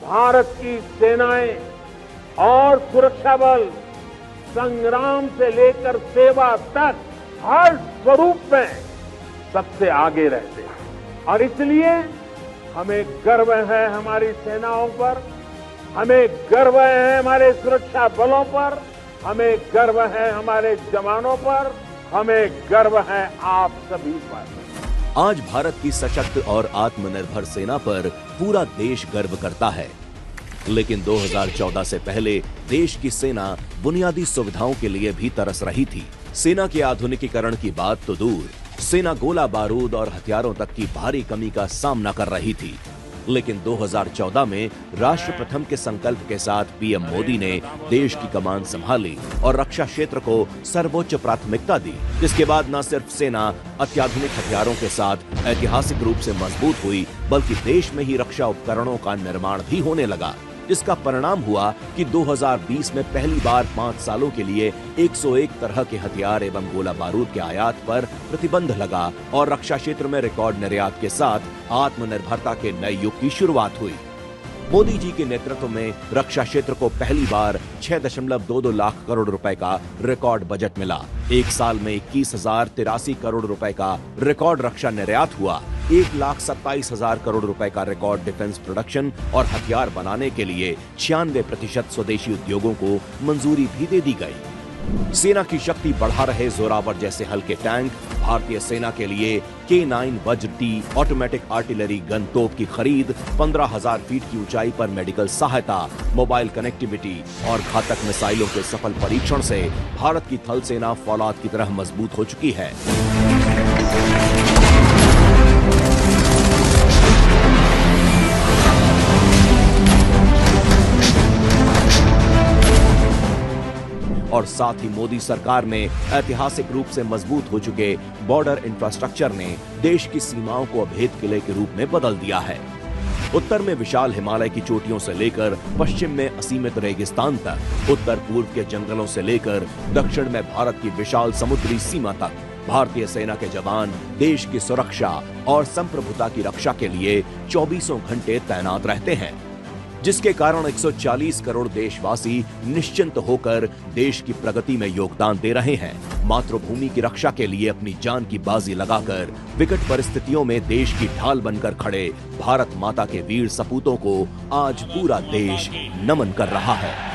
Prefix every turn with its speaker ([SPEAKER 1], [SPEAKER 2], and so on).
[SPEAKER 1] भारत की सेनाएं और सुरक्षा बल संग्राम से लेकर सेवा तक हर स्वरूप में सबसे आगे रहते हैं और इसलिए हमें गर्व है हमारी सेनाओं पर, हमें गर्व है हमारे सुरक्षा बलों पर, हमें गर्व है हमारे जवानों पर, हमें गर्व है आप सभी पर।
[SPEAKER 2] आज भारत की सशक्त और आत्मनिर्भर सेना पर पूरा देश गर्व करता है, लेकिन 2014 से पहले देश की सेना बुनियादी सुविधाओं के लिए भी तरस रही थी। सेना के आधुनिकीकरण की बात तो दूर, सेना गोला बारूद और हथियारों तक की भारी कमी का सामना कर रही थी। लेकिन 2014 में राष्ट्र प्रथम के संकल्प के साथ पीएम मोदी ने देश की कमान संभाली और रक्षा क्षेत्र को सर्वोच्च प्राथमिकता दी, जिसके बाद न सिर्फ सेना अत्याधुनिक हथियारों के साथ ऐतिहासिक रूप से मजबूत हुई, बल्कि देश में ही रक्षा उपकरणों का निर्माण भी होने लगा, जिसका परिणाम हुआ कि 2020 में पहली बार 5 सालों के लिए 101 तरह के हथियार एवं गोला बारूद के आयात पर प्रतिबंध लगा और रक्षा क्षेत्र में रिकॉर्ड निर्यात के साथ आत्मनिर्भरता के नए युग की शुरुआत हुई। मोदी जी के नेतृत्व में रक्षा क्षेत्र को पहली बार 6.22 लाख करोड़ रुपए का रिकॉर्ड बजट मिला। एक साल में 21,083 करोड़ रुपए का रिकॉर्ड रक्षा निर्यात हुआ। 1,27,000 करोड़ रुपए का रिकॉर्ड डिफेंस प्रोडक्शन और हथियार बनाने के लिए 96% स्वदेशी उद्योगों को मंजूरी भी दे दी गई। सेना की शक्ति बढ़ा रहे जोरावर जैसे हल्के टैंक, भारतीय सेना के लिए K9 वज्र T ऑटोमेटिक आर्टिलरी गन तोप की खरीद, 15,000 फीट की ऊंचाई पर मेडिकल सहायता, मोबाइल कनेक्टिविटी और घातक मिसाइलों के सफल परीक्षण से भारत की थल सेना फौलाद की तरह मजबूत हो चुकी है। और साथ ही मोदी सरकार में ऐतिहासिक रूप से मजबूत हो चुके बॉर्डर इंफ्रास्ट्रक्चर ने देश की सीमाओं को अभेद किले के रूप में बदल दिया है। उत्तर में विशाल हिमालय की चोटियों से लेकर पश्चिम में असीमित रेगिस्तान तक, उत्तर पूर्व के जंगलों से लेकर दक्षिण में भारत की विशाल समुद्री सीमा तक, भारतीय सेना के जवान देश की सुरक्षा और संप्रभुता की रक्षा के लिए 24 घंटे तैनात रहते हैं, जिसके कारण 140 करोड़ देशवासी निश्चिंत होकर देश की प्रगति में योगदान दे रहे हैं। मातृभूमि की रक्षा के लिए अपनी जान की बाजी लगाकर विकट परिस्थितियों में देश की ढाल बनकर खड़े भारत माता के वीर सपूतों को आज पूरा देश नमन कर रहा है।